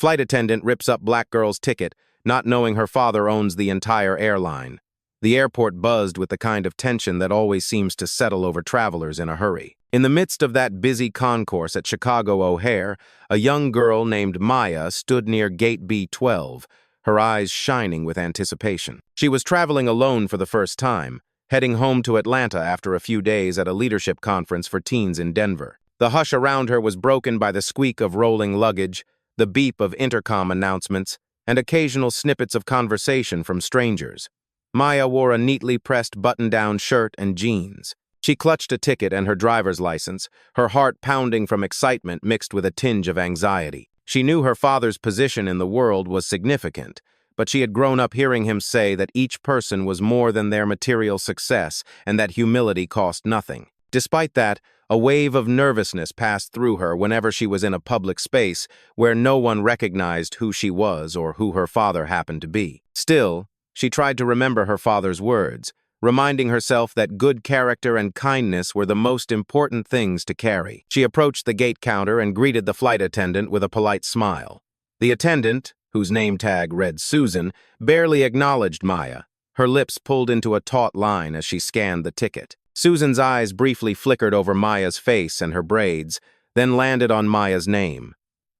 Flight attendant rips up black girl's ticket, not knowing her father owns the entire airline. The airport buzzed with the kind of tension that always seems to settle over travelers in a hurry. In the midst of that busy concourse at Chicago O'Hare, a young girl named Maya stood near gate B12, her eyes shining with anticipation. She was traveling alone for the first time, heading home to Atlanta after a few days at a leadership conference for teens in Denver. The hush around her was broken by the squeak of rolling luggage, the beep of intercom announcements, and occasional snippets of conversation from strangers. Maya wore a neatly pressed button-down shirt and jeans. She clutched a ticket and her driver's license, her heart pounding from excitement mixed with a tinge of anxiety. She knew her father's position in the world was significant, but she had grown up hearing him say that each person was more than their material success and that humility cost nothing. Despite that, a wave of nervousness passed through her whenever she was in a public space where no one recognized who she was or who her father happened to be. Still, she tried to remember her father's words, reminding herself that good character and kindness were the most important things to carry. She approached the gate counter and greeted the flight attendant with a polite smile. The attendant, whose name tag read Susan, barely acknowledged Maya, her lips pulled into a taut line as she scanned the ticket. Susan's eyes briefly flickered over Maya's face and her braids, then landed on Maya's name.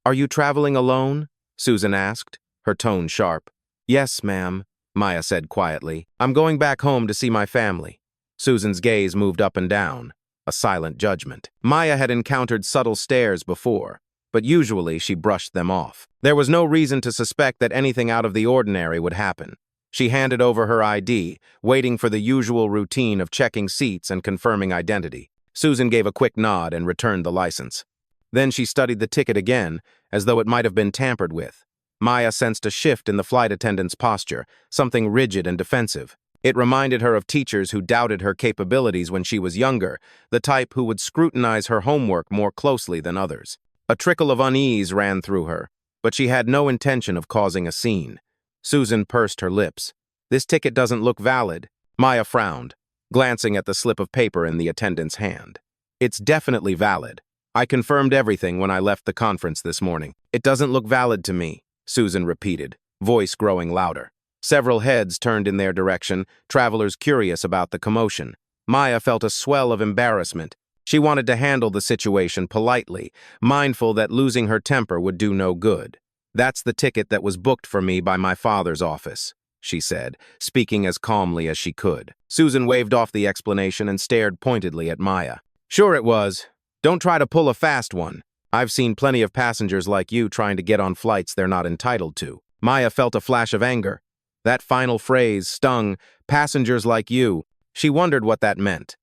"Are you traveling alone?" Susan asked, her tone sharp. "Yes, ma'am," Maya said quietly. "I'm going back home to see my family." Susan's gaze moved up and down, a silent judgment. Maya had encountered subtle stares before, but usually she brushed them off. There was no reason to suspect that anything out of the ordinary would happen. She handed over her ID, waiting for the usual routine of checking seats and confirming identity. Susan gave a quick nod and returned the license. Then she studied the ticket again, as though it might have been tampered with. Maya sensed a shift in the flight attendant's posture, something rigid and defensive. It reminded her of teachers who doubted her capabilities when she was younger, the type who would scrutinize her homework more closely than others. A trickle of unease ran through her, but she had no intention of causing a scene. Susan pursed her lips. "This ticket doesn't look valid." Maya frowned, glancing at the slip of paper in the attendant's hand. "It's definitely valid. I confirmed everything when I left the conference this morning." "It doesn't look valid to me," Susan repeated, voice growing louder. Several heads turned in their direction, travelers curious about the commotion. Maya felt a swell of embarrassment. She wanted to handle the situation politely, mindful that losing her temper would do no good. "That's the ticket that was booked for me by my father's office," she said, speaking as calmly as she could. Susan waved off the explanation and stared pointedly at Maya. "Sure it was. Don't try to pull a fast one. I've seen plenty of passengers like you trying to get on flights they're not entitled to." Maya felt a flash of anger. That final phrase stung, "passengers like you." She wondered what that meant.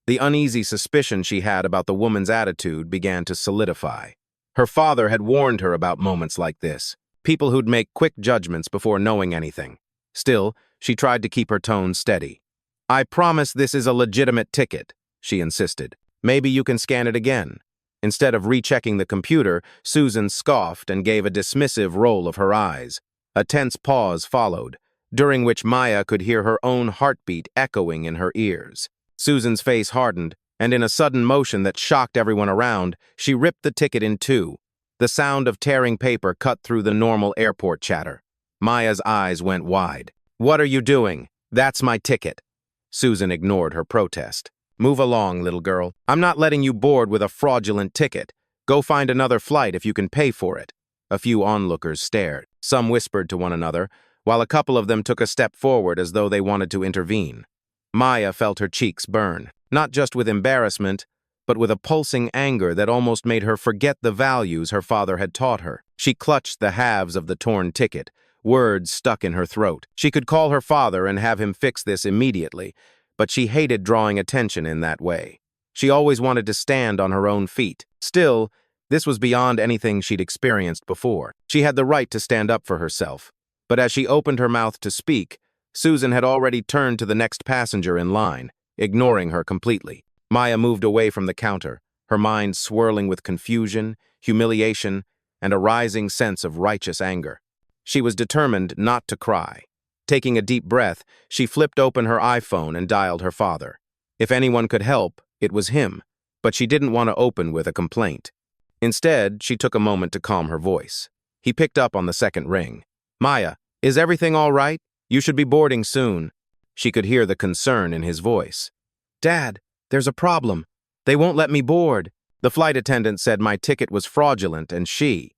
The uneasy suspicion she had about the woman's attitude began to solidify. Her father had warned her about moments like this, people who'd make quick judgments before knowing anything. Still, she tried to keep her tone steady. "I promise this is a legitimate ticket," she insisted. "Maybe you can scan it again." Instead of rechecking the computer, Susan scoffed and gave a dismissive roll of her eyes. A tense pause followed, during which Maya could hear her own heartbeat echoing in her ears. Susan's face hardened, and in a sudden motion that shocked everyone around, she ripped the ticket in two. The sound of tearing paper cut through the normal airport chatter. Maya's eyes went wide. "What are you doing? That's my ticket." Susan ignored her protest. "Move along, little girl. I'm not letting you board with a fraudulent ticket. Go find another flight if you can pay for it." A few onlookers stared. Some whispered to one another, while a couple of them took a step forward as though they wanted to intervene. Maya felt her cheeks burn, not just with embarrassment, but with a pulsing anger that almost made her forget the values her father had taught her. She clutched the halves of the torn ticket, words stuck in her throat. She could call her father and have him fix this immediately, but she hated drawing attention in that way. She always wanted to stand on her own feet. Still, this was beyond anything she'd experienced before. She had the right to stand up for herself. But as she opened her mouth to speak, Susan had already turned to the next passenger in line, ignoring her completely. Maya moved away from the counter, her mind swirling with confusion, humiliation, and a rising sense of righteous anger. She was determined not to cry. Taking a deep breath, she flipped open her iPhone and dialed her father. If anyone could help, it was him, but she didn't want to open with a complaint. Instead, she took a moment to calm her voice. He picked up on the second ring. "Maya, is everything all right? You should be boarding soon." She could hear the concern in his voice. "Dad, there's a problem. They won't let me board." The flight attendant said my ticket was fraudulent and she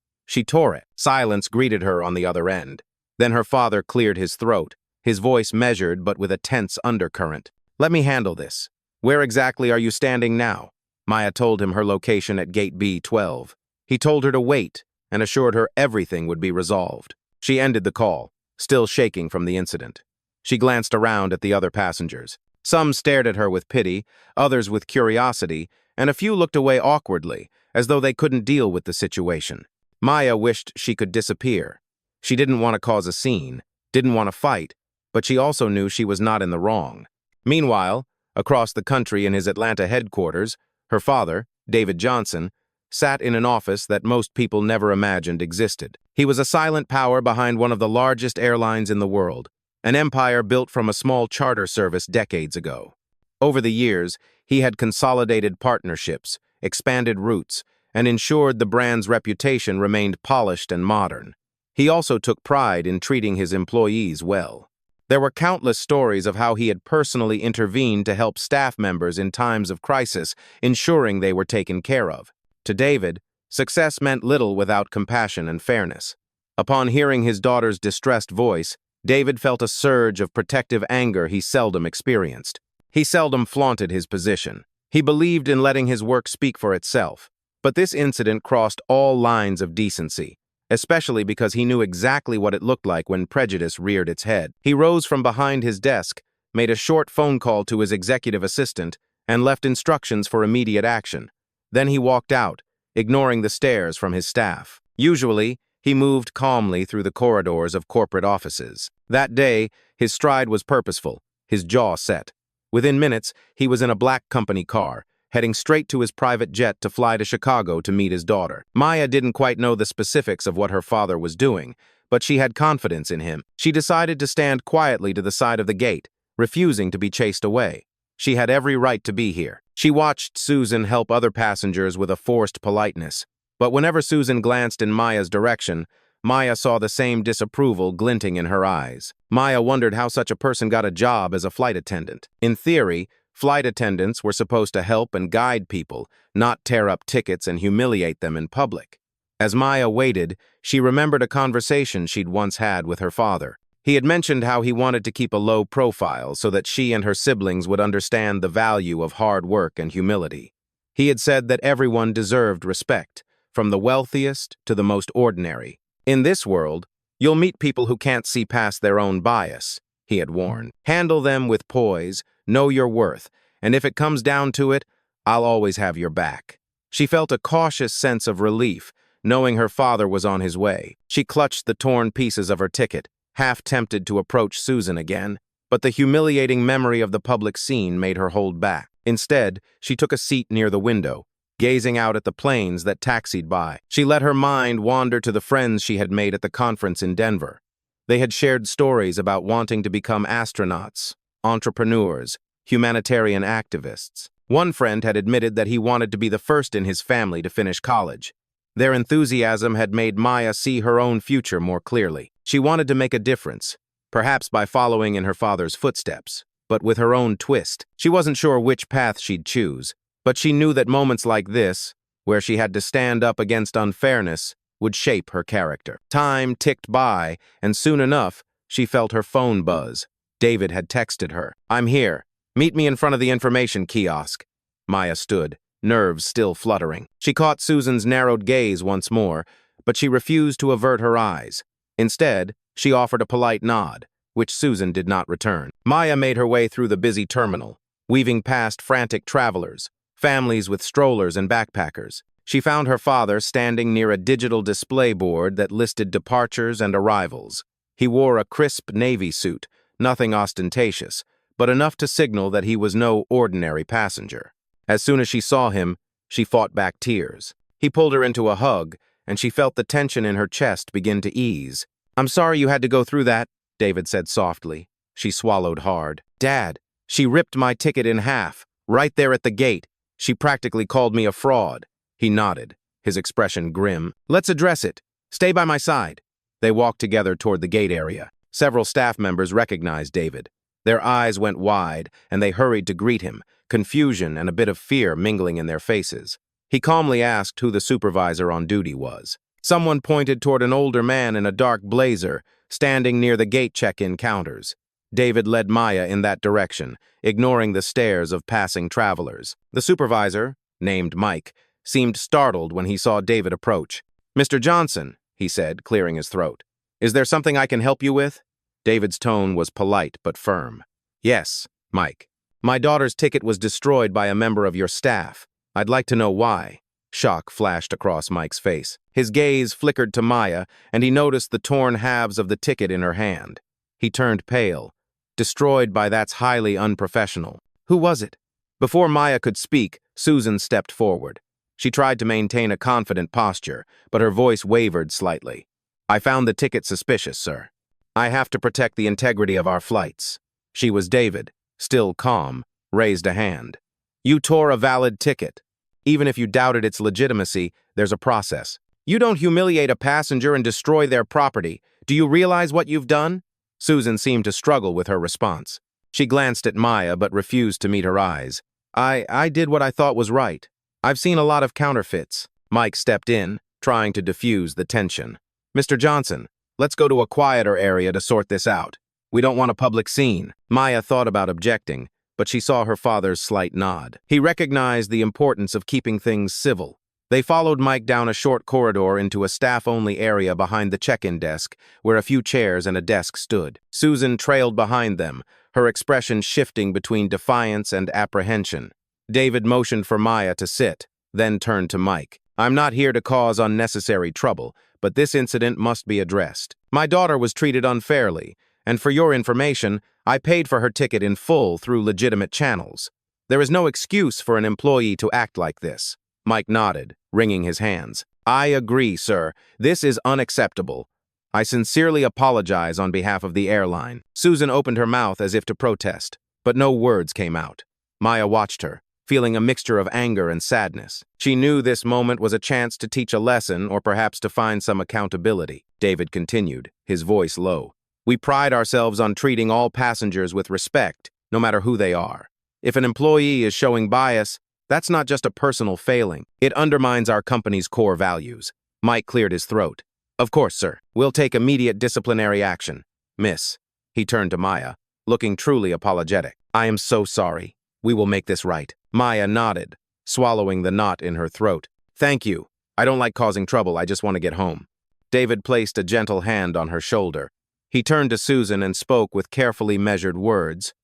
tore it. Silence greeted her on the other end. Then her father cleared his throat, his voice measured but with a tense undercurrent. "Let me handle this. Where exactly are you standing now?" Maya told him her location at gate B12. He told her to wait and assured her everything would be resolved. She ended the call, still shaking from the incident. She glanced around at the other passengers. Some stared at her with pity, others with curiosity, and a few looked away awkwardly, as though they couldn't deal with the situation. Maya wished she could disappear. She didn't want to cause a scene, didn't want to fight, but she also knew she was not in the wrong. Meanwhile, across the country in his Atlanta headquarters, her father, David Johnson, sat in an office that most people never imagined existed. He was a silent power behind one of the largest airlines in the world, an empire built from a small charter service decades ago. Over the years, he had consolidated partnerships, expanded routes, and ensured the brand's reputation remained polished and modern. He also took pride in treating his employees well. There were countless stories of how he had personally intervened to help staff members in times of crisis, ensuring they were taken care of. To David, success meant little without compassion and fairness. Upon hearing his daughter's distressed voice, David felt a surge of protective anger he seldom experienced. He seldom flaunted his position. He believed in letting his work speak for itself. But this incident crossed all lines of decency, especially because he knew exactly what it looked like when prejudice reared its head. He rose from behind his desk, made a short phone call to his executive assistant, and left instructions for immediate action. Then he walked out, ignoring the stares from his staff. Usually, he moved calmly through the corridors of corporate offices. That day, his stride was purposeful, his jaw set. Within minutes, he was in a black company car, heading straight to his private jet to fly to Chicago to meet his daughter. Maya didn't quite know the specifics of what her father was doing, but she had confidence in him. She decided to stand quietly to the side of the gate, refusing to be chased away. She had every right to be here. She watched Susan help other passengers with a forced politeness. But whenever Susan glanced in Maya's direction, Maya saw the same disapproval glinting in her eyes. Maya wondered how such a person got a job as a flight attendant. In theory, flight attendants were supposed to help and guide people, not tear up tickets and humiliate them in public. As Maya waited, she remembered a conversation she'd once had with her father. He had mentioned how he wanted to keep a low profile so that she and her siblings would understand the value of hard work and humility. He had said that everyone deserved respect, from the wealthiest to the most ordinary. "In this world, you'll meet people who can't see past their own bias," he had warned. "Handle them with poise, know your worth, and if it comes down to it, I'll always have your back." She felt a cautious sense of relief, knowing her father was on his way. She clutched the torn pieces of her ticket, half tempted to approach Susan again, but the humiliating memory of the public scene made her hold back. Instead, she took a seat near the window, gazing out at the planes that taxied by. She let her mind wander to the friends she had made at the conference in Denver. They had shared stories about wanting to become astronauts, entrepreneurs, humanitarian activists. One friend had admitted that he wanted to be the first in his family to finish college. Their enthusiasm had made Maya see her own future more clearly. She wanted to make a difference, perhaps by following in her father's footsteps, but with her own twist. She wasn't sure which path she'd choose, but she knew that moments like this, where she had to stand up against unfairness, would shape her character. Time ticked by, and soon enough, she felt her phone buzz. David had texted her. "I'm here. Meet me in front of the information kiosk." Maya stood, nerves still fluttering. She caught Susan's narrowed gaze once more, but she refused to avert her eyes. Instead, she offered a polite nod, which Susan did not return. Maya made her way through the busy terminal, weaving past frantic travelers, families with strollers and backpackers. She found her father standing near a digital display board that listed departures and arrivals. He wore a crisp navy suit, nothing ostentatious, but enough to signal that he was no ordinary passenger. As soon as she saw him, she fought back tears. He pulled her into a hug, and she felt the tension in her chest begin to ease. "I'm sorry you had to go through that," David said softly. She swallowed hard. "Dad, she ripped my ticket in half, right there at the gate. She practically called me a fraud." He nodded, his expression grim. "Let's address it. Stay by my side. They walked together toward the gate area. Several staff members recognized David. Their eyes went wide, and they hurried to greet him, confusion and a bit of fear mingling in their faces. He calmly asked who the supervisor on duty was. Someone pointed toward an older man in a dark blazer, standing near the gate check-in counters. David led Maya in that direction, ignoring the stares of passing travelers. The supervisor, named Mike, seemed startled when he saw David approach. "Mr. Johnson," he said, clearing his throat. "Is there something I can help you with?" David's tone was polite but firm. "Yes, Mike. My daughter's ticket was destroyed by a member of your staff. I'd like to know why." Shock flashed across Mike's face. His gaze flickered to Maya, and he noticed the torn halves of the ticket in her hand. He turned pale. "Destroyed by that's highly unprofessional. Who was it?" Before Maya could speak, Susan stepped forward. She tried to maintain a confident posture, but her voice wavered slightly. "I found the ticket suspicious, sir. I have to protect the integrity of our flights." She was David, still calm, raised a hand. "You tore a valid ticket. Even if you doubted its legitimacy, there's a process. You don't humiliate a passenger and destroy their property. Do you realize what you've done?" Susan seemed to struggle with her response. She glanced at Maya but refused to meet her eyes. I did what I thought was right. I've seen a lot of counterfeits." Mike stepped in, trying to diffuse the tension. "Mr. Johnson, let's go to a quieter area to sort this out. We don't want a public scene." Maya thought about objecting, but she saw her father's slight nod. He recognized the importance of keeping things civil. They followed Mike down a short corridor into a staff-only area behind the check-in desk, where a few chairs and a desk stood. Susan trailed behind them, her expression shifting between defiance and apprehension. David motioned for Maya to sit, then turned to Mike. "I'm not here to cause unnecessary trouble, but this incident must be addressed. My daughter was treated unfairly, and for your information, I paid for her ticket in full through legitimate channels. There is no excuse for an employee to act like this." Mike nodded, wringing his hands. "I agree, sir. This is unacceptable. I sincerely apologize on behalf of the airline." Susan opened her mouth as if to protest, but no words came out. Maya watched her, feeling a mixture of anger and sadness. She knew this moment was a chance to teach a lesson or perhaps to find some accountability. David continued, his voice low. "We pride ourselves on treating all passengers with respect, no matter who they are. If an employee is showing bias, that's not just a personal failing. It undermines our company's core values." Mike cleared his throat. "Of course, sir. We'll take immediate disciplinary action. Miss." He turned to Maya, looking truly apologetic. "I am so sorry. We will make this right." Maya nodded, swallowing the knot in her throat. "Thank you. I don't like causing trouble. I just want to get home." David placed a gentle hand on her shoulder. He turned to Susan and spoke with carefully measured words.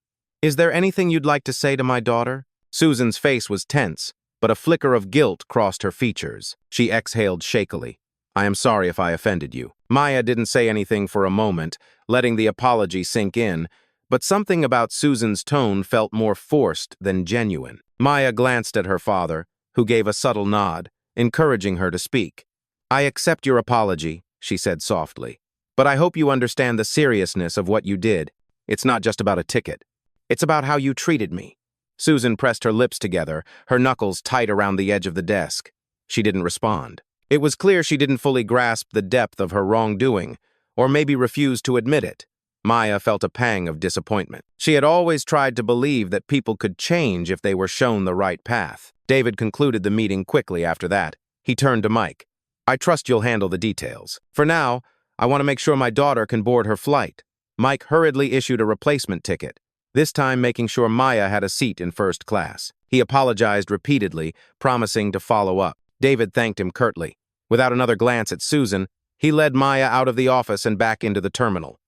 "Is there anything you'd like to say to my daughter?" Susan's face was tense, but a flicker of guilt crossed her features. She exhaled shakily. "I am sorry if I offended you." Maya didn't say anything for a moment, letting the apology sink in, but something about Susan's tone felt more forced than genuine. Maya glanced at her father, who gave a subtle nod, encouraging her to speak. "I accept your apology," she said softly, "but I hope you understand the seriousness of what you did. It's not just about a ticket. It's about how you treated me." Susan pressed her lips together, her knuckles tight around the edge of the desk. She didn't respond. It was clear she didn't fully grasp the depth of her wrongdoing, or maybe refused to admit it. Maya felt a pang of disappointment. She had always tried to believe that people could change if they were shown the right path. David concluded the meeting quickly after that. He turned to Mike. "I trust you'll handle the details. For now, I want to make sure my daughter can board her flight." Mike hurriedly issued a replacement ticket, this time making sure Maya had a seat in first class. He apologized repeatedly, promising to follow up. David thanked him curtly. Without another glance at Susan, he led Maya out of the office and back into the terminal.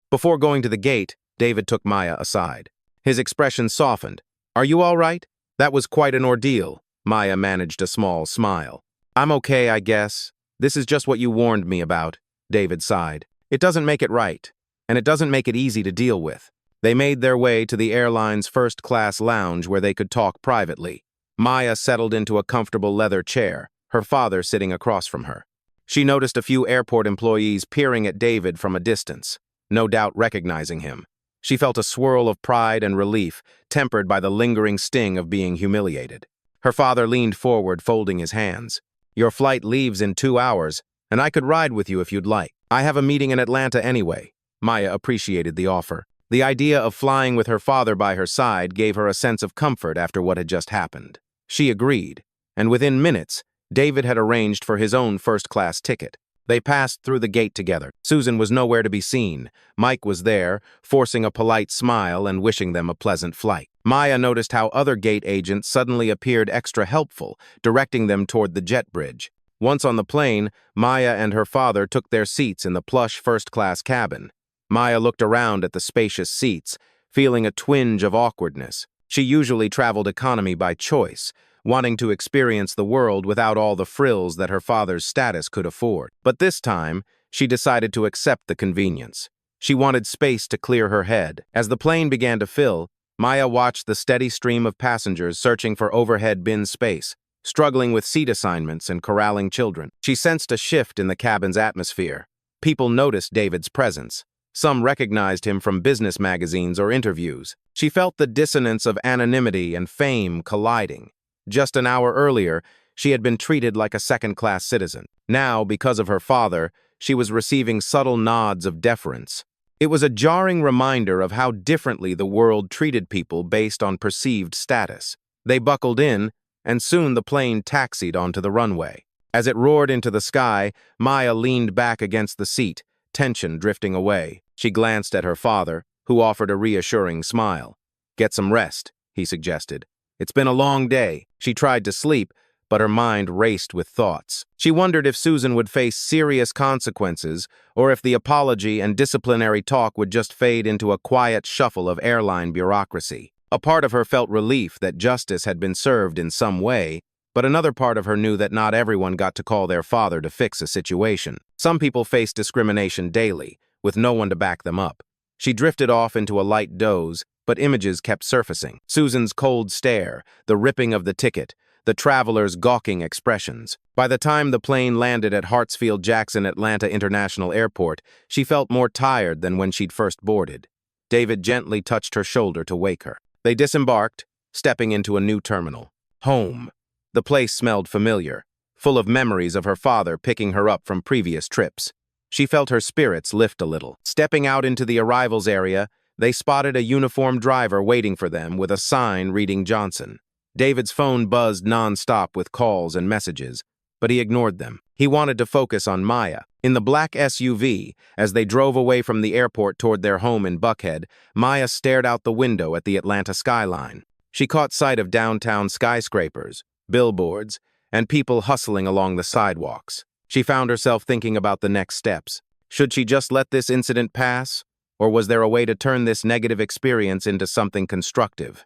Before going to the gate, David took Maya aside. His expression softened. "Are you all right? That was quite an ordeal." Maya managed a small smile. "I'm okay, I guess. This is just what you warned me about," David sighed. "It doesn't make it right, and it doesn't make it easy to deal with." They made their way to the airline's first-class lounge where they could talk privately. Maya settled into a comfortable leather chair, her father sitting across from her. She noticed a few airport employees peering at David from a distance, no doubt recognizing him. She felt a swirl of pride and relief, tempered by the lingering sting of being humiliated. Her father leaned forward, folding his hands. "Your flight leaves in 2 hours. and I could ride with you if you'd like. I have a meeting in Atlanta anyway. Maya appreciated the offer. The idea of flying with her father by her side gave her a sense of comfort after what had just happened. She agreed, and within minutes, David had arranged for his own first-class ticket. They passed through the gate together. Susan was nowhere to be seen. Mike was there, forcing a polite smile and wishing them a pleasant flight. Maya noticed how other gate agents suddenly appeared extra helpful, directing them toward the jet bridge. Once on the plane, Maya and her father took their seats in the plush first-class cabin. Maya looked around at the spacious seats, feeling a twinge of awkwardness. She usually traveled economy by choice, wanting to experience the world without all the frills that her father's status could afford. But this time, she decided to accept the convenience. She wanted space to clear her head. As the plane began to fill, Maya watched the steady stream of passengers searching for overhead bin space, struggling with seat assignments and corralling children. She sensed a shift in the cabin's atmosphere. People noticed David's presence. Some recognized him from business magazines or interviews. She felt the dissonance of anonymity and fame colliding. Just an hour earlier, she had been treated like a second-class citizen. Now, because of her father, she was receiving subtle nods of deference. It was a jarring reminder of how differently the world treated people based on perceived status. They buckled in, and soon the plane taxied onto the runway. As it roared into the sky, Maya leaned back against the seat, tension drifting away. She glanced at her father, who offered a reassuring smile. "Get some rest," he suggested. "It's been a long day." She tried to sleep, but her mind raced with thoughts. She wondered if Susan would face serious consequences, or if the apology and disciplinary talk would just fade into a quiet shuffle of airline bureaucracy. A part of her felt relief that justice had been served in some way, but another part of her knew that not everyone got to call their father to fix a situation. Some people face discrimination daily, with no one to back them up. She drifted off into a light doze, but images kept surfacing. Susan's cold stare, the ripping of the ticket, the traveler's gawking expressions. By the time the plane landed at Hartsfield-Jackson Atlanta International Airport, she felt more tired than when she'd first boarded. David gently touched her shoulder to wake her. They disembarked, stepping into a new terminal. Home. The place smelled familiar, full of memories of her father picking her up from previous trips. She felt her spirits lift a little. Stepping out into the arrivals area, they spotted a uniformed driver waiting for them with a sign reading Johnson. David's phone buzzed non-stop with calls and messages, but he ignored them. He wanted to focus on Maya. In the black SUV, as they drove away from the airport toward their home in Buckhead, Maya stared out the window at the Atlanta skyline. She caught sight of downtown skyscrapers, billboards, and people hustling along the sidewalks. She found herself thinking about the next steps. Should she just let this incident pass, or was there a way to turn this negative experience into something constructive?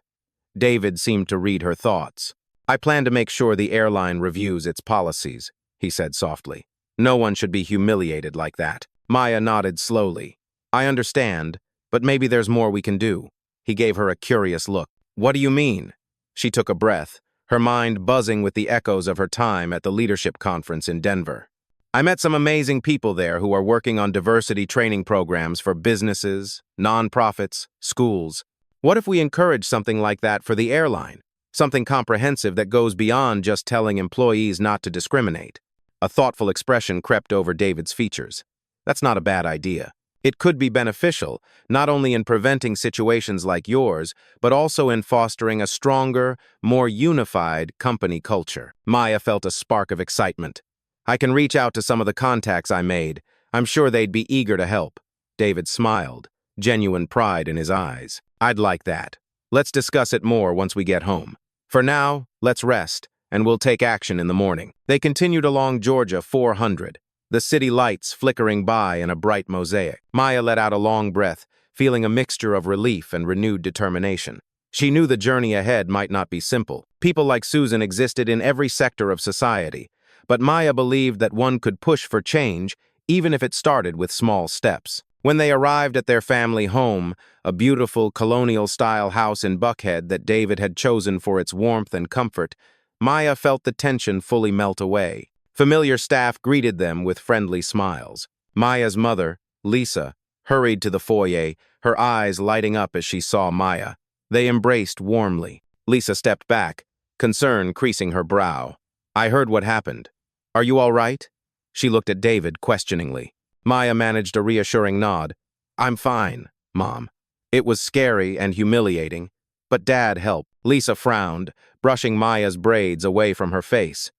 David seemed to read her thoughts. "I plan to make sure the airline reviews its policies," he said softly. "No one should be humiliated like that." Maya nodded slowly. "I understand, but maybe there's more we can do." He gave her a curious look. "What do you mean?" She took a breath, her mind buzzing with the echoes of her time at the leadership conference in Denver. "I met some amazing people there who are working on diversity training programs for businesses, nonprofits, schools. What if we encourage something like that for the airline? Something comprehensive that goes beyond just telling employees not to discriminate." A thoughtful expression crept over David's features. "That's not a bad idea. It could be beneficial, not only in preventing situations like yours, but also in fostering a stronger, more unified company culture." Maya felt a spark of excitement. "I can reach out to some of the contacts I made. I'm sure they'd be eager to help." David smiled, genuine pride in his eyes. "I'd like that. Let's discuss it more once we get home. For now, let's rest, and we'll take action in the morning." They continued along Georgia 400, the city lights flickering by in a bright mosaic. Maya let out a long breath, feeling a mixture of relief and renewed determination. She knew the journey ahead might not be simple. People like Susan existed in every sector of society, but Maya believed that one could push for change, even if it started with small steps. When they arrived at their family home, a beautiful colonial-style house in Buckhead that David had chosen for its warmth and comfort, Maya felt the tension fully melt away. Familiar staff greeted them with friendly smiles. Maya's mother, Lisa, hurried to the foyer, her eyes lighting up as she saw Maya. They embraced warmly. Lisa stepped back, concern creasing her brow. "I heard what happened. Are you all right?" She looked at David questioningly. Maya managed a reassuring nod. "I'm fine, Mom." It was scary and humiliating, but Dad helped. Lisa frowned, brushing Maya's braids away from her face.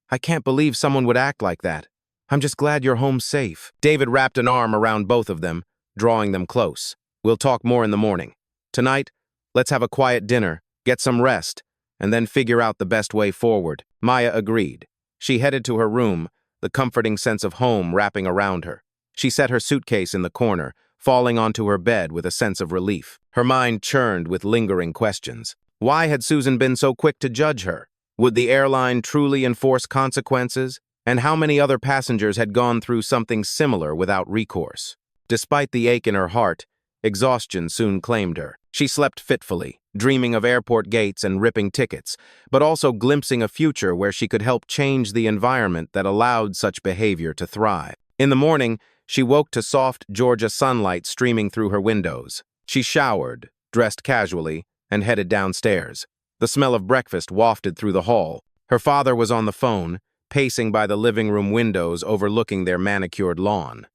"I can't believe someone would act like that. I'm just glad you're home safe." David wrapped an arm around both of them, drawing them close. "We'll talk more in the morning. Tonight, let's have a quiet dinner, get some rest, and then figure out the best way forward." Maya agreed. She headed to her room, the comforting sense of home wrapping around her. She set her suitcase in the corner, falling onto her bed with a sense of relief. Her mind churned with lingering questions. Why had Susan been so quick to judge her? Would the airline truly enforce consequences? And how many other passengers had gone through something similar without recourse? Despite the ache in her heart, exhaustion soon claimed her. She slept fitfully, dreaming of airport gates and ripping tickets, but also glimpsing a future where she could help change the environment that allowed such behavior to thrive. In the morning, she woke to soft Georgia sunlight streaming through her windows. She showered, dressed casually, and headed downstairs. The smell of breakfast wafted through the hall. Her father was on the phone, pacing by the living room windows overlooking their manicured lawn.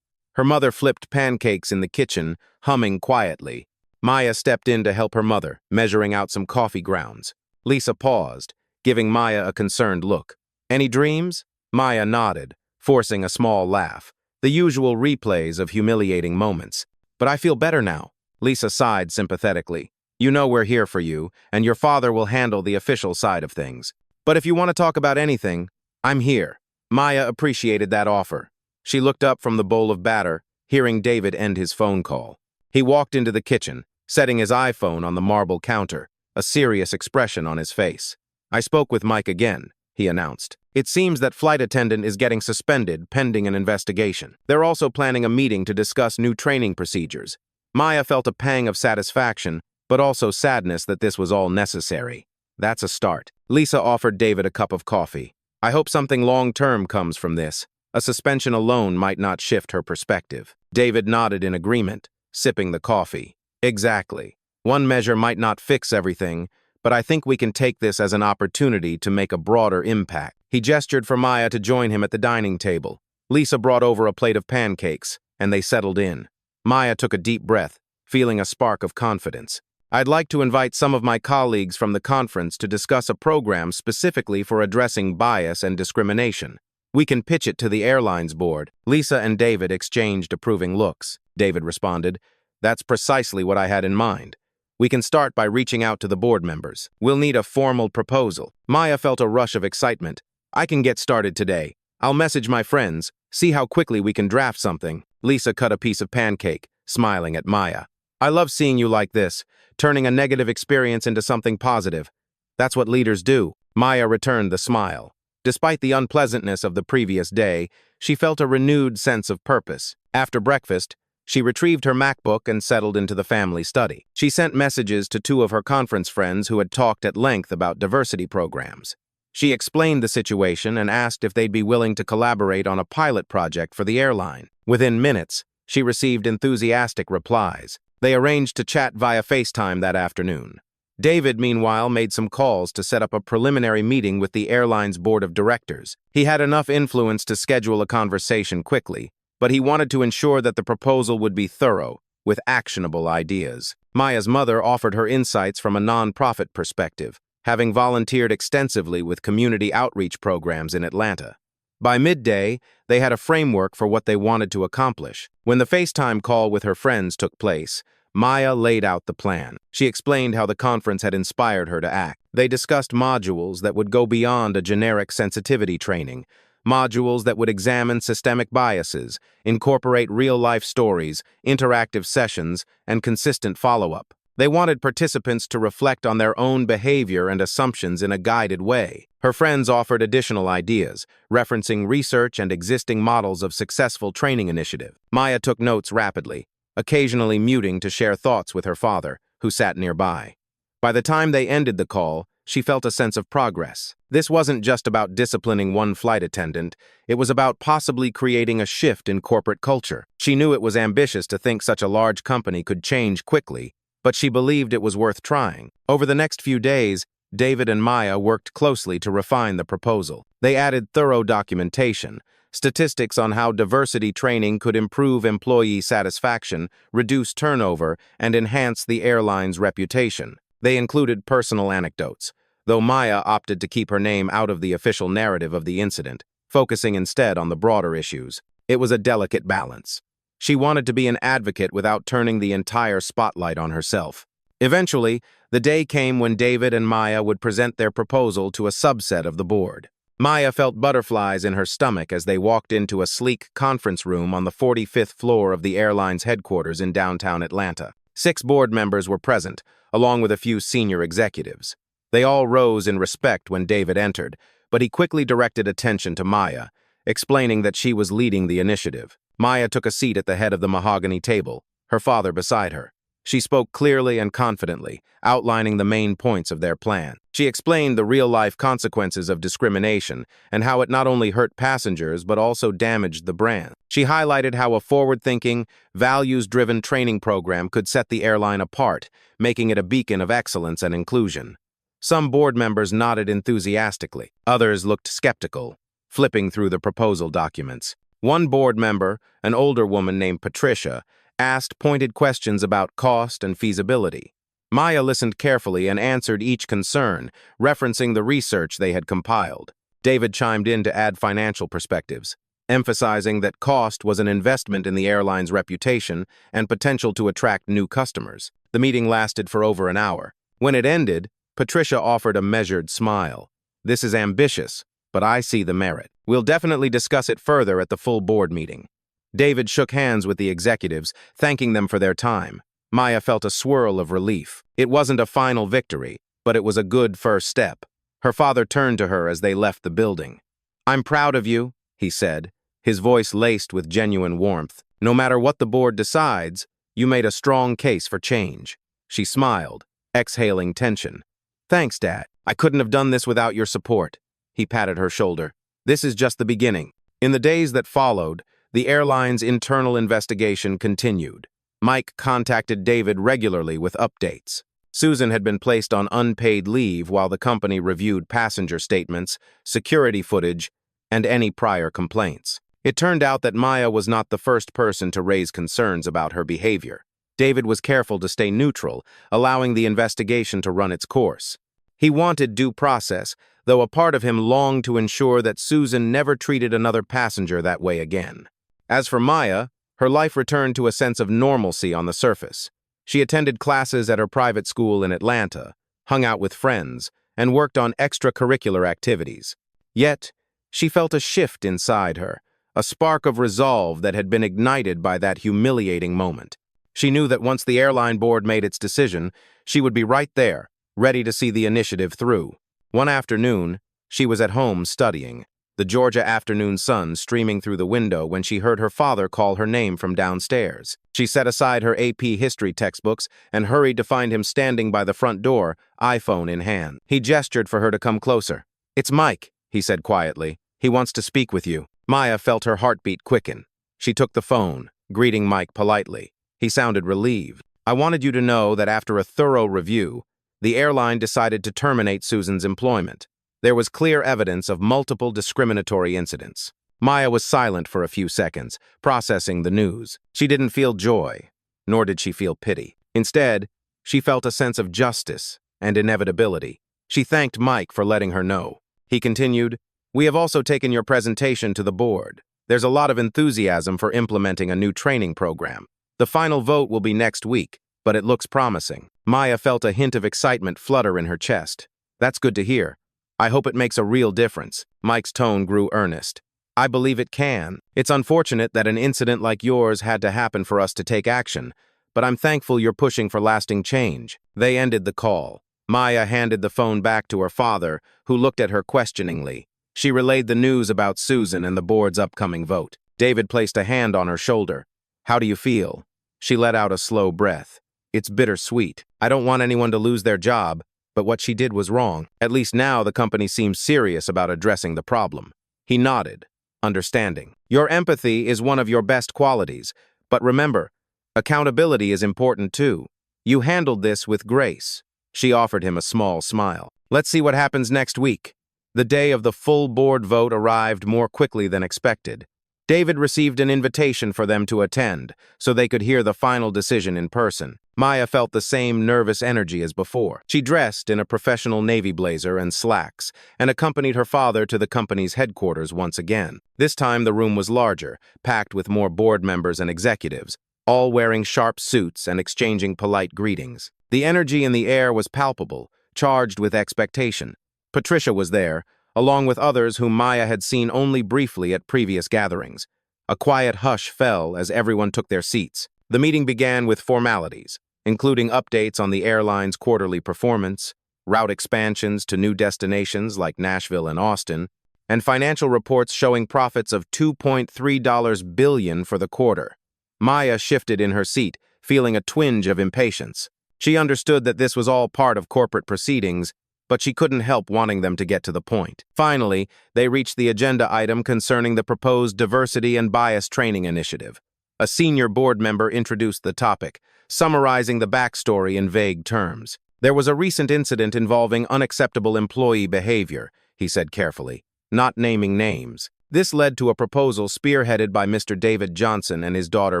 Her mother flipped pancakes in the kitchen, humming quietly. Maya stepped in to help her mother, measuring out some coffee grounds. Lisa paused, giving Maya a concerned look. "Any dreams?" Maya nodded, forcing a small laugh. The usual replays of humiliating moments. "But I feel better now." Lisa sighed sympathetically. "You know we're here for you, and your father will handle the official side of things. But if you want to talk about anything, I'm here." Maya appreciated that offer. She looked up from the bowl of batter, hearing David end his phone call. He walked into the kitchen, setting his iPhone on the marble counter, a serious expression on his face. "I spoke with Mike again," he announced. "It seems that flight attendant is getting suspended pending an investigation. They're also planning a meeting to discuss new training procedures." Maya felt a pang of satisfaction, but also sadness that this was all necessary. That's a start. Lisa offered David a cup of coffee. "I hope something long-term comes from this. A suspension alone might not shift her perspective." David nodded in agreement, sipping the coffee. "Exactly. One measure might not fix everything, but I think we can take this as an opportunity to make a broader impact." He gestured for Maya to join him at the dining table. Lisa brought over a plate of pancakes, and they settled in. Maya took a deep breath, feeling a spark of confidence. "I'd like to invite some of my colleagues from the conference to discuss a program specifically for addressing bias and discrimination. We can pitch it to the airline's board." Lisa and David exchanged approving looks. David responded, "That's precisely what I had in mind. We can start by reaching out to the board members. We'll need a formal proposal." Maya felt a rush of excitement. "I can get started today. I'll message my friends, see how quickly we can draft something." Lisa cut a piece of pancake, smiling at Maya. "I love seeing you like this, turning a negative experience into something positive. That's what leaders do." Maya returned the smile. Despite the unpleasantness of the previous day, she felt a renewed sense of purpose. After breakfast, she retrieved her MacBook and settled into the family study. She sent messages to two of her conference friends who had talked at length about diversity programs. She explained the situation and asked if they'd be willing to collaborate on a pilot project for the airline. Within minutes, she received enthusiastic replies. They arranged to chat via FaceTime that afternoon. David, meanwhile, made some calls to set up a preliminary meeting with the airline's board of directors. He had enough influence to schedule a conversation quickly, but he wanted to ensure that the proposal would be thorough, with actionable ideas. Maya's mother offered her insights from a nonprofit perspective, having volunteered extensively with community outreach programs in Atlanta. By midday, they had a framework for what they wanted to accomplish. When the FaceTime call with her friends took place, Maya laid out the plan. She explained how the conference had inspired her to act. They discussed modules that would go beyond a generic sensitivity training, modules that would examine systemic biases, incorporate real-life stories, interactive sessions, and consistent follow-up. They wanted participants to reflect on their own behavior and assumptions in a guided way. Her friends offered additional ideas, referencing research and existing models of successful training initiative. Maya took notes rapidly, occasionally muting to share thoughts with her father, who sat nearby. By the time they ended the call, she felt a sense of progress. This wasn't just about disciplining one flight attendant, it was about possibly creating a shift in corporate culture. She knew it was ambitious to think such a large company could change quickly, but she believed it was worth trying. Over the next few days, David and Maya worked closely to refine the proposal. They added thorough documentation, statistics on how diversity training could improve employee satisfaction, reduce turnover, and enhance the airline's reputation. They included personal anecdotes, though Maya opted to keep her name out of the official narrative of the incident, focusing instead on the broader issues. It was a delicate balance. She wanted to be an advocate without turning the entire spotlight on herself. Eventually, the day came when David and Maya would present their proposal to a subset of the board. Maya felt butterflies in her stomach as they walked into a sleek conference room on the 45th floor of the airline's headquarters in downtown Atlanta. 6 board members were present, along with a few senior executives. They all rose in respect when David entered, but he quickly directed attention to Maya, explaining that she was leading the initiative. Maya took a seat at the head of the mahogany table, her father beside her. She spoke clearly and confidently, outlining the main points of their plan. She explained the real-life consequences of discrimination and how it not only hurt passengers but also damaged the brand. She highlighted how a forward-thinking, values-driven training program could set the airline apart, making it a beacon of excellence and inclusion. Some board members nodded enthusiastically. Others looked skeptical, flipping through the proposal documents. One board member, an older woman named Patricia, asked pointed questions about cost and feasibility. Maya listened carefully and answered each concern, referencing the research they had compiled. David chimed in to add financial perspectives, emphasizing that cost was an investment in the airline's reputation and potential to attract new customers. The meeting lasted for over an hour. When it ended, Patricia offered a measured smile. "This is ambitious, but I see the merit. We'll definitely discuss it further at the full board meeting." David shook hands with the executives, thanking them for their time. Maya felt a swirl of relief. It wasn't a final victory, but it was a good first step. Her father turned to her as they left the building. "I'm proud of you," he said, his voice laced with genuine warmth. "No matter what the board decides, you made a strong case for change." She smiled, exhaling tension. "Thanks, Dad. I couldn't have done this without your support." He patted her shoulder. "This is just the beginning." In the days that followed, the airline's internal investigation continued. Mike contacted David regularly with updates. Susan had been placed on unpaid leave while the company reviewed passenger statements, security footage, and any prior complaints. It turned out that Maya was not the first person to raise concerns about her behavior. David was careful to stay neutral, allowing the investigation to run its course. He wanted due process, though a part of him longed to ensure that Susan never treated another passenger that way again. As for Maya, her life returned to a sense of normalcy on the surface. She attended classes at her private school in Atlanta, hung out with friends, and worked on extracurricular activities. Yet, she felt a shift inside her, a spark of resolve that had been ignited by that humiliating moment. She knew that once the airline board made its decision, she would be right there, ready to see the initiative through. One afternoon, she was at home studying, the Georgia afternoon sun streaming through the window when she heard her father call her name from downstairs. She set aside her AP history textbooks and hurried to find him standing by the front door, iPhone in hand. He gestured for her to come closer. "It's Mike," he said quietly. "He wants to speak with you." Maya felt her heartbeat quicken. She took the phone, greeting Mike politely. He sounded relieved. "I wanted you to know that after a thorough review, the airline decided to terminate Susan's employment. There was clear evidence of multiple discriminatory incidents." Maya was silent for a few seconds, processing the news. She didn't feel joy, nor did she feel pity. Instead, she felt a sense of justice and inevitability. She thanked Mike for letting her know. He continued, "We have also taken your presentation to the board. There's a lot of enthusiasm for implementing a new training program. The final vote will be next week, but it looks promising." Maya felt a hint of excitement flutter in her chest. "That's good to hear. I hope it makes a real difference." Mike's tone grew earnest. "I believe it can. It's unfortunate that an incident like yours had to happen for us to take action, but I'm thankful you're pushing for lasting change." They ended the call. Maya handed the phone back to her father, who looked at her questioningly. She relayed the news about Susan and the board's upcoming vote. David placed a hand on her shoulder. "How do you feel?" She let out a slow breath. "It's bittersweet. I don't want anyone to lose their job, but what she did was wrong. At least now the company seems serious about addressing the problem." He nodded, understanding. "Your empathy is one of your best qualities, but remember, accountability is important too. You handled this with grace." She offered him a small smile. "Let's see what happens next week." The day of the full board vote arrived more quickly than expected. David received an invitation for them to attend, so they could hear the final decision in person. Maya felt the same nervous energy as before. She dressed in a professional navy blazer and slacks, and accompanied her father to the company's headquarters once again. This time the room was larger, packed with more board members and executives, all wearing sharp suits and exchanging polite greetings. The energy in the air was palpable, charged with expectation. Patricia was there, along with others whom Maya had seen only briefly at previous gatherings. A quiet hush fell as everyone took their seats. The meeting began with formalities, including updates on the airline's quarterly performance, route expansions to new destinations like Nashville and Austin, and financial reports showing profits of $2.3 billion for the quarter. Maya shifted in her seat, feeling a twinge of impatience. She understood that this was all part of corporate proceedings, but she couldn't help wanting them to get to the point. Finally, they reached the agenda item concerning the proposed Diversity and Bias Training Initiative. A senior board member introduced the topic, summarizing the backstory in vague terms. There was a recent incident involving unacceptable employee behavior, he said carefully, not naming names. This led to a proposal spearheaded by Mr. David Johnson and his daughter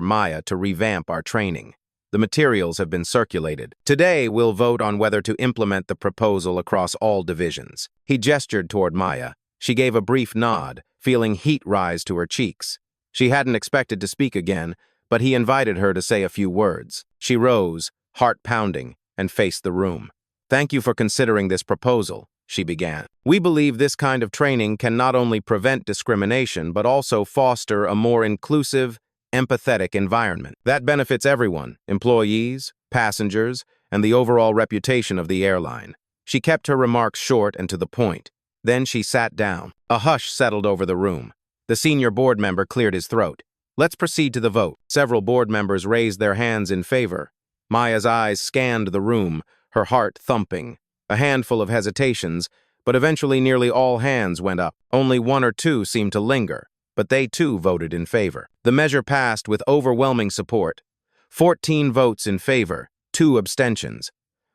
Maya to revamp our training. The materials have been circulated. Today, we'll vote on whether to implement the proposal across all divisions. He gestured toward Maya. She gave a brief nod, feeling heat rise to her cheeks. She hadn't expected to speak again, but he invited her to say a few words. She rose, heart pounding, and faced the room. "Thank you for considering this proposal," she began. "We believe this kind of training can not only prevent discrimination, but also foster a more inclusive, empathetic environment. That benefits everyone, employees, passengers, and the overall reputation of the airline." She kept her remarks short and to the point. Then she sat down. A hush settled over the room. The senior board member cleared his throat. "Let's proceed to the vote." Several board members raised their hands in favor. Maya's eyes scanned the room, her heart thumping. A handful of hesitations, but eventually nearly all hands went up. Only one or two seemed to linger, but they too voted in favor. The measure passed with overwhelming support. 14 votes in favor, 2 abstentions.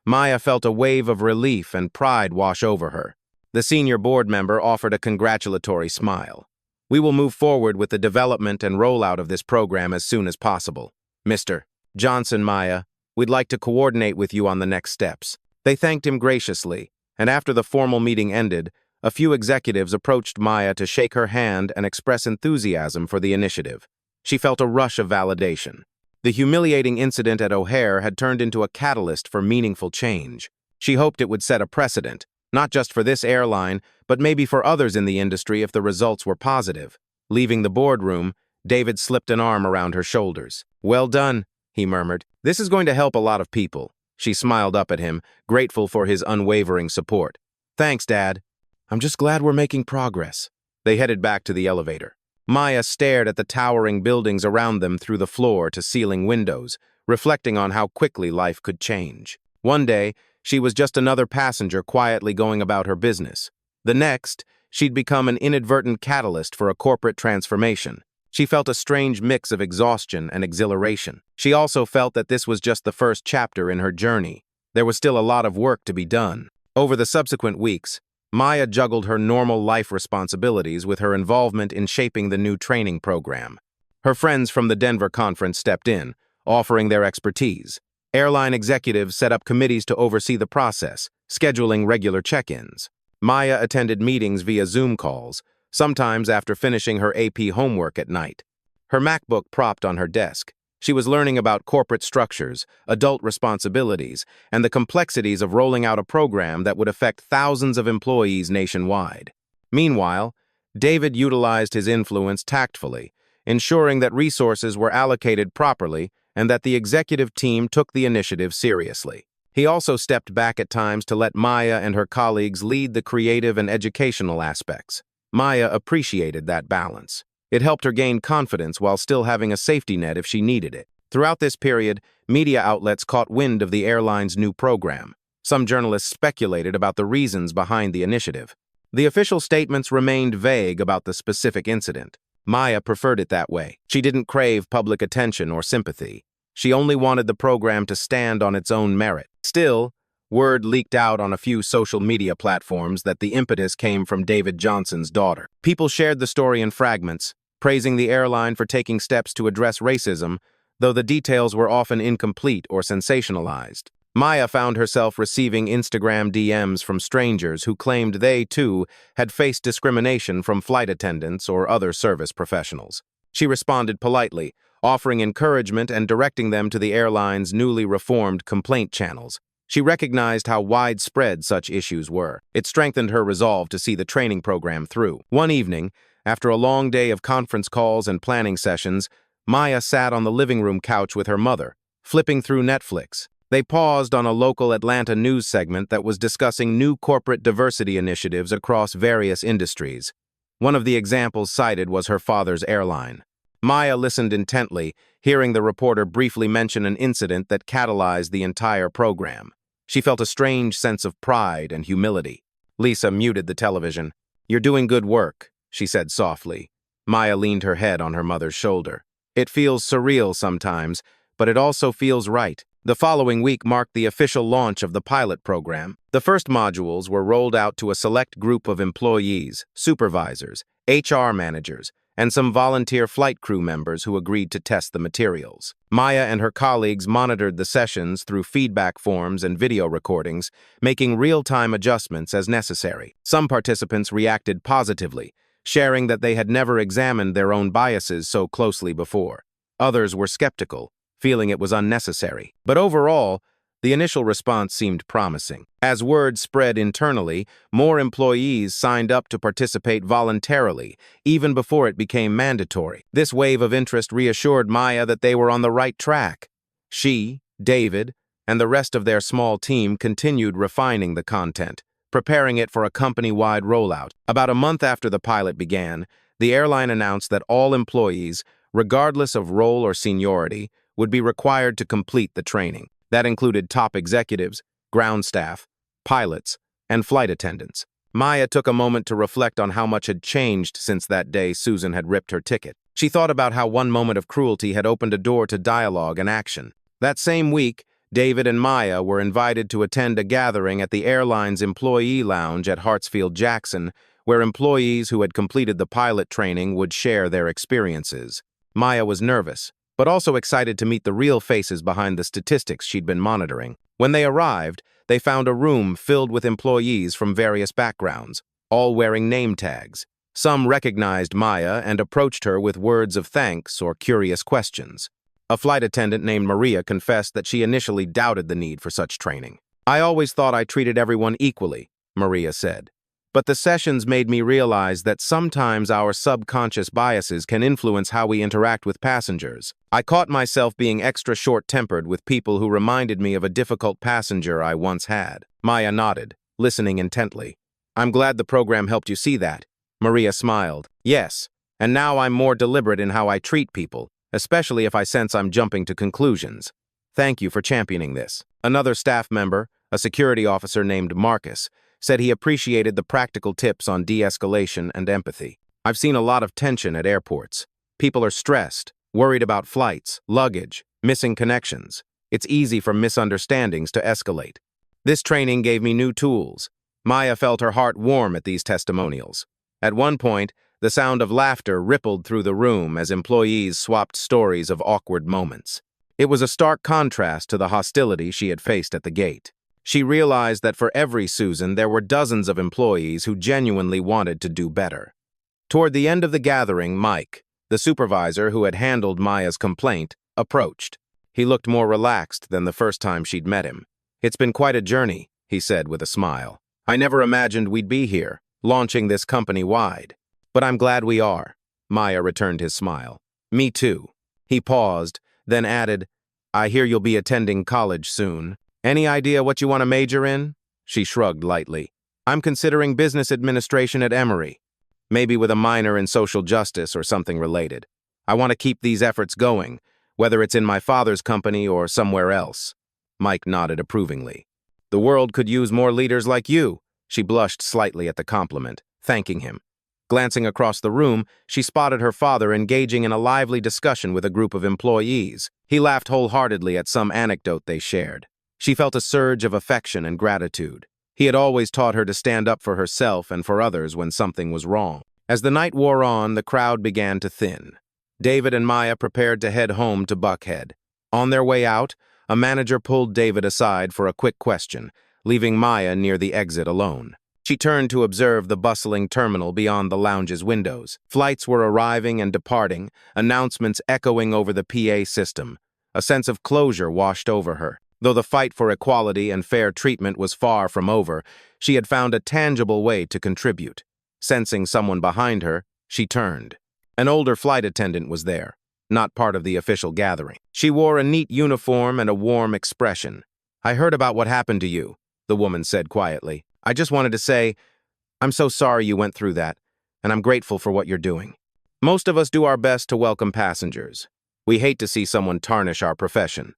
Maya felt a wave of relief and pride wash over her. The senior board member offered a congratulatory smile. "We will move forward with the development and rollout of this program as soon as possible. Mr. Johnson, Maya, we'd like to coordinate with you on the next steps." They thanked him graciously, and after the formal meeting ended, a few executives approached Maya to shake her hand and express enthusiasm for the initiative. She felt a rush of validation. The humiliating incident at O'Hare had turned into a catalyst for meaningful change. She hoped it would set a precedent, not just for this airline, but maybe for others in the industry if the results were positive. Leaving the boardroom, David slipped an arm around her shoulders. "Well done," he murmured. "This is going to help a lot of people." She smiled up at him, grateful for his unwavering support. "Thanks, Dad. I'm just glad we're making progress." They headed back to the elevator. Maya stared at the towering buildings around them through the floor-to-ceiling windows, reflecting on how quickly life could change. One day, she was just another passenger quietly going about her business. The next, she'd become an inadvertent catalyst for a corporate transformation. She felt a strange mix of exhaustion and exhilaration. She also felt that this was just the first chapter in her journey. There was still a lot of work to be done. Over the subsequent weeks, Maya juggled her normal life responsibilities with her involvement in shaping the new training program. Her friends from the Denver conference stepped in, offering their expertise. Airline executives set up committees to oversee the process, scheduling regular check-ins. Maya attended meetings via Zoom calls, sometimes after finishing her AP homework at night. Her MacBook propped on her desk. She was learning about corporate structures, adult responsibilities, and the complexities of rolling out a program that would affect thousands of employees nationwide. Meanwhile, David utilized his influence tactfully, ensuring that resources were allocated properly and that the executive team took the initiative seriously. He also stepped back at times to let Maya and her colleagues lead the creative and educational aspects. Maya appreciated that balance. It helped her gain confidence while still having a safety net if she needed it. Throughout this period, media outlets caught wind of the airline's new program. Some journalists speculated about the reasons behind the initiative. The official statements remained vague about the specific incident. Maya preferred it that way. She didn't crave public attention or sympathy. She only wanted the program to stand on its own merit. Still, word leaked out on a few social media platforms that the impetus came from David Johnson's daughter. People shared the story in fragments, praising the airline for taking steps to address racism, though the details were often incomplete or sensationalized. Maya found herself receiving Instagram DMs from strangers who claimed they, too, had faced discrimination from flight attendants or other service professionals. She responded politely, offering encouragement and directing them to the airline's newly reformed complaint channels. She recognized how widespread such issues were. It strengthened her resolve to see the training program through. One evening, after a long day of conference calls and planning sessions, Maya sat on the living room couch with her mother, flipping through Netflix. They paused on a local Atlanta news segment that was discussing new corporate diversity initiatives across various industries. One of the examples cited was her father's airline. Maya listened intently, hearing the reporter briefly mention an incident that catalyzed the entire program. She felt a strange sense of pride and humility. Lisa muted the television. "You're doing good work," she said softly. Maya leaned her head on her mother's shoulder. "It feels surreal sometimes, but it also feels right." The following week marked the official launch of the pilot program. The first modules were rolled out to a select group of employees, supervisors, HR managers, and some volunteer flight crew members who agreed to test the materials. Maya and her colleagues monitored the sessions through feedback forms and video recordings, making real-time adjustments as necessary. Some participants reacted positively, sharing that they had never examined their own biases so closely before. Others were skeptical, feeling it was unnecessary. But overall, the initial response seemed promising. As word spread internally, more employees signed up to participate voluntarily, even before it became mandatory. This wave of interest reassured Maya that they were on the right track. She, David, and the rest of their small team continued refining the content, preparing it for a company-wide rollout. About a month after the pilot began, the airline announced that all employees, regardless of role or seniority, would be required to complete the training. That included top executives, ground staff, pilots, and flight attendants. Maya took a moment to reflect on how much had changed since that day Susan had ripped her ticket. She thought about how one moment of cruelty had opened a door to dialogue and action. That same week, David and Maya were invited to attend a gathering at the airline's employee lounge at Hartsfield-Jackson, where employees who had completed the pilot training would share their experiences. Maya was nervous, but also excited to meet the real faces behind the statistics she'd been monitoring. When they arrived, they found a room filled with employees from various backgrounds, all wearing name tags. Some recognized Maya and approached her with words of thanks or curious questions. A flight attendant named Maria confessed that she initially doubted the need for such training. "I always thought I treated everyone equally," Maria said. "But the sessions made me realize that sometimes our subconscious biases can influence how we interact with passengers. I caught myself being extra short-tempered with people who reminded me of a difficult passenger I once had." Maya nodded, listening intently. "I'm glad the program helped you see that." Maria smiled. "Yes, and now I'm more deliberate in how I treat people, especially if I sense I'm jumping to conclusions. Thank you for championing this." Another staff member, a security officer named Marcus, said he appreciated the practical tips on de-escalation and empathy. "I've seen a lot of tension at airports. People are stressed, worried about flights, luggage, missing connections. It's easy for misunderstandings to escalate. This training gave me new tools." Maya felt her heart warm at these testimonials. At one point, the sound of laughter rippled through the room as employees swapped stories of awkward moments. It was a stark contrast to the hostility she had faced at the gate. She realized that for every Susan, there were dozens of employees who genuinely wanted to do better. Toward the end of the gathering, Mike, the supervisor who had handled Maya's complaint, approached. He looked more relaxed than the first time she'd met him. "It's been quite a journey," he said with a smile. "I never imagined we'd be here, launching this company-wide. But I'm glad we are." Maya returned his smile. "Me too." He paused, then added, "I hear you'll be attending college soon. Any idea what you want to major in?" She shrugged lightly. "I'm considering business administration at Emory, maybe with a minor in social justice or something related. I want to keep these efforts going, whether it's in my father's company or somewhere else." Mike nodded approvingly. "The world could use more leaders like you." She blushed slightly at the compliment, thanking him. Glancing across the room, she spotted her father engaging in a lively discussion with a group of employees. He laughed wholeheartedly at some anecdote they shared. She felt a surge of affection and gratitude. He had always taught her to stand up for herself and for others when something was wrong. As the night wore on, the crowd began to thin. David and Maya prepared to head home to Buckhead. On their way out, a manager pulled David aside for a quick question, leaving Maya near the exit alone. She turned to observe the bustling terminal beyond the lounge's windows. Flights were arriving and departing, announcements echoing over the PA system. A sense of closure washed over her. Though the fight for equality and fair treatment was far from over, she had found a tangible way to contribute. Sensing someone behind her, she turned. An older flight attendant was there, not part of the official gathering. She wore a neat uniform and a warm expression. "I heard about what happened to you," the woman said quietly. "I just wanted to say, I'm so sorry you went through that, and I'm grateful for what you're doing. Most of us do our best to welcome passengers. We hate to see someone tarnish our profession."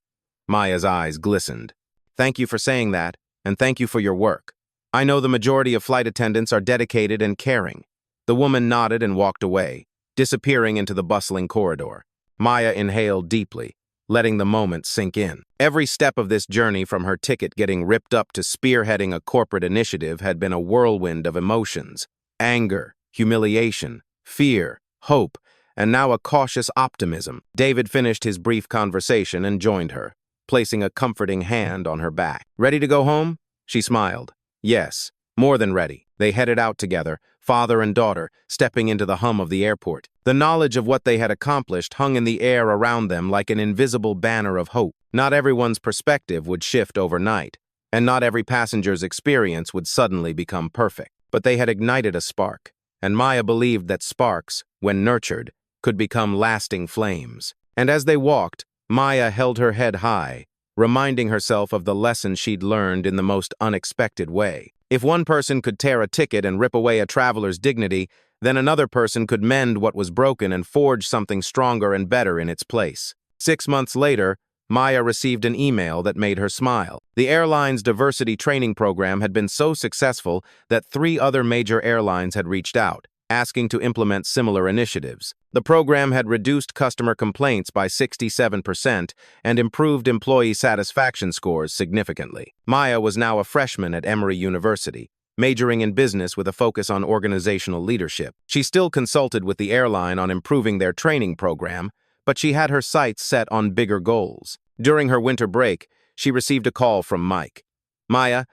Maya's eyes glistened. "Thank you for saying that, and thank you for your work. I know the majority of flight attendants are dedicated and caring." The woman nodded and walked away, disappearing into the bustling corridor. Maya inhaled deeply, letting the moment sink in. Every step of this journey, from her ticket getting ripped up to spearheading a corporate initiative, had been a whirlwind of emotions. Anger, humiliation, fear, hope, and now a cautious optimism. David finished his brief conversation and joined her, placing a comforting hand on her back. "Ready to go home?" She smiled. "Yes, more than ready." They headed out together, father and daughter, stepping into the hum of the airport. The knowledge of what they had accomplished hung in the air around them like an invisible banner of hope. Not everyone's perspective would shift overnight, and not every passenger's experience would suddenly become perfect. But they had ignited a spark, and Maya believed that sparks, when nurtured, could become lasting flames. And as they walked, Maya held her head high, reminding herself of the lesson she'd learned in the most unexpected way. If one person could tear a ticket and rip away a traveler's dignity, then another person could mend what was broken and forge something stronger and better in its place. 6 months later, Maya received an email that made her smile. The airline's diversity training program had been so successful that 3 other major airlines had reached out, asking to implement similar initiatives. The program had reduced customer complaints by 67% and improved employee satisfaction scores significantly. Maya was now a freshman at Emory University, majoring in business with a focus on organizational leadership. She still consulted with the airline on improving their training program, but she had her sights set on bigger goals. During her winter break, she received a call from Mike. "Maya,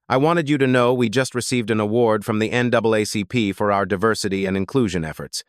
I wanted you to know we just received an award from the NAACP for our diversity and inclusion efforts,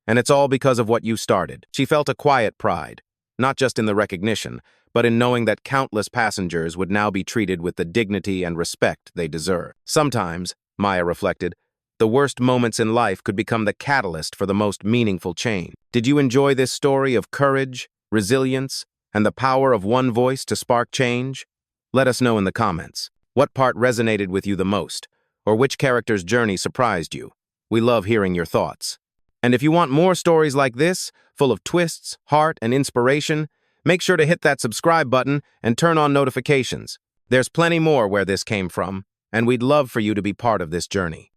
and it's all because of what you started." She felt a quiet pride, not just in the recognition, but in knowing that countless passengers would now be treated with the dignity and respect they deserve. Sometimes, Maya reflected, the worst moments in life could become the catalyst for the most meaningful change. Did you enjoy this story of courage, resilience, and the power of one voice to spark change? Let us know in the comments. What part resonated with you the most, or which character's journey surprised you? We love hearing your thoughts. And if you want more stories like this, full of twists, heart, and inspiration, make sure to hit that subscribe button and turn on notifications. There's plenty more where this came from, and we'd love for you to be part of this journey.